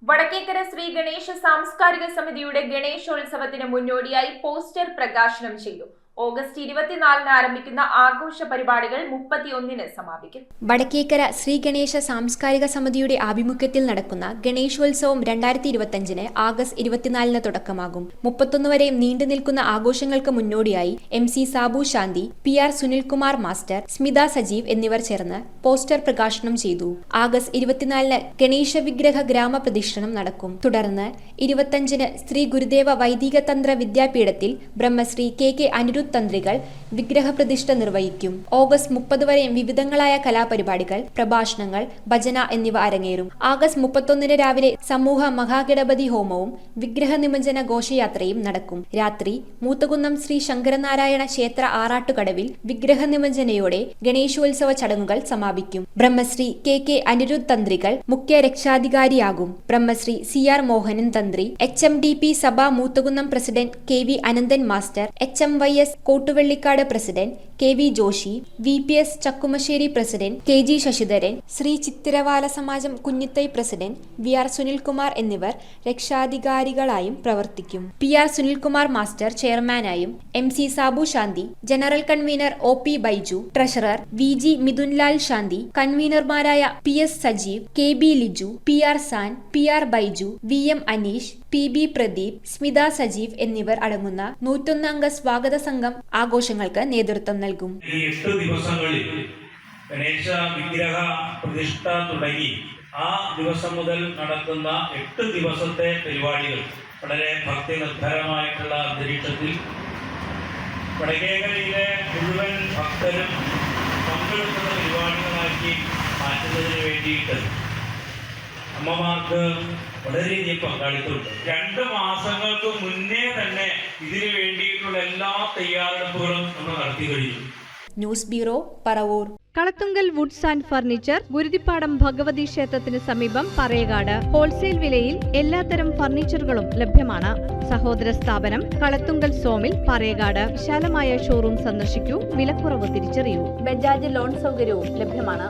വടക്കേക്കര ശ്രീ ഗണേശ സാംസ്കാരിക സമിതിയുടെ ഗണേശോത്സവത്തിന് മുന്നോടിയായി പോസ്റ്റർ പ്രകാശനം ചെയ്തു. ഓഗസ്റ്റ് 24-ന് ആരംഭിക്കുന്ന ആഘോഷ പരിപാടികൾ 31-ന് സമാപിക്കും. വടക്കേക്കര ശ്രീ ഗണേശ സാംസ്കാരിക സമിതിയുടെ ആഭിമുഖ്യത്തിൽ നടക്കുന്ന ഗണേശോത്സവം 2025-ന് ആഗസ്റ്റ് 24-ന് തുടക്കമാകും. 31 വരെ നീണ്ടു നിൽക്കുന്ന ആഘോഷങ്ങൾക്ക് മുന്നോടിയായി MC സാബു ശാന്തി, PR സുനിൽകുമാർ മാസ്റ്റർ, സ്മിത സജീവ് എന്നിവർ ചേർന്ന് പോസ്റ്റർ പ്രകാശനം ചെയ്തു. ആഗസ്റ്റ് 24-ന് ഗണേശ വിഗ്രഹ ഗ്രാമപ്രതിഷ്ഠണം നടക്കും. തുടർന്ന് 25-ന് ശ്രീ ഗുരുദേവ വൈദിക തന്ത്ര വിദ്യാപീഠത്തിൽ ബ്രഹ്മശ്രീ KK അനിരുദ്ധ തന്ത്രികൾ വിഗ്രഹപ്രതിഷ്ഠ നിർവഹിക്കും. ഓഗസ്റ്റ് 30 വരെ വിവിധങ്ങളായ കലാപരിപാടികൾ, പ്രഭാഷണങ്ങൾ, ഭജന എന്നിവ അരങ്ങേറും. ആഗസ്റ്റ് 31-ന് രാവിലെ സമൂഹ മഹാഗണപതി ഹോമവും വിഗ്രഹ നിമജ്ജന ഘോഷയാത്രയും നടക്കും. രാത്രി മൂത്തകുന്നം ശ്രീ ശങ്കരനാരായണ ക്ഷേത്ര ആറാട്ടുകടവിൽ വിഗ്രഹ നിമജ്ജനയോടെ ഗണേശോത്സവ ചടങ്ങുകൾ സമാപിക്കും. ബ്രഹ്മശ്രീ KK അനിരുദ്ധ തന്ത്രികൾ മുഖ്യ രക്ഷാധികാരിയാകും. Brahmashri CR Mohanan Thantri, HMDP Sabha Moothakunnam president KV Ananthan master, HMYS Kottuvellikkad president KV Joshi, VPS Chakkumassery president KG Sasidharan, Sree Chithiravala Samajam Kunjithai president VR Sunilkumar എന്നിവർ രക്ഷാധികാരികളായും പ്രവർത്തിക്കും. PR സുനിൽകുമാർ മാസ്റ്റർ ചെയർമാനായും, MC Sabu Shanthi, general convener OP Baiju, treasurer VG Mithunlal Shanthi, കൺവീനർമാരായ PS Sajeev, KB Liju, PR San, PR Baiju, VM Aneesh, PB Pradeep, Smitha Sajeev എന്നിവർ അടങ്ങുന്ന 101 അംഗ സ്വാഗത സംഘം ആഘോഷങ്ങൾക്ക് നേതൃത്വം നൽകും. ഈ 8 ദിവസങ്ങളിൽ ഗണേശ വിഗ്രഹ പ്രതിഷ്ഠ തുടങ്ങി ആ ദിവസം മുതൽ നടക്കുന്ന 8 ദിവസത്തെ പരിപാടികൾ വളരെ ഭക്തി നിർഭരമായിട്ടുള്ള അന്തരീക്ഷത്തിൽ വടക്കേക്കരയിലെ മുഴുവൻ ഭക്തരും പങ്കെടുക്കുന്ന പരിപാടികളാക്കി മാറ്റുന്നതിന് വേണ്ടിയിട്ട് അമ്മമാർക്ക് വളരെയധികം പങ്കാളിത്തമുണ്ട്. 2 മാസങ്ങൾക്ക് മുന്നേ തന്നെ ഇതിനു വേണ്ടിയിട്ടുള്ള എല്ലാ തയ്യാറെടുപ്പുകളും നമ്മൾ നടത്തി കഴിഞ്ഞു. News bureau, Paravur. Kalathunkal woods and furniture, Guruthippadam Bhagavathi ക്ഷേത്രത്തിന് സമീപം, പറയകാട്. ഹോൾസെയിൽ വിലയിൽ എല്ലാത്തരം ഫർണിച്ചറുകളും ലഭ്യമാണ്. സഹോദര സ്ഥാപനം കളത്തുങ്കൽ സോമിൽ, പറയകാട്. വിശാലമായ ഷോറൂം സന്ദർശിക്കൂ. വിലക്കുറവ് തിരിച്ചറിയൂ. ബജാജ് ലോൺ സൗകര്യവും ലഭ്യമാണ്.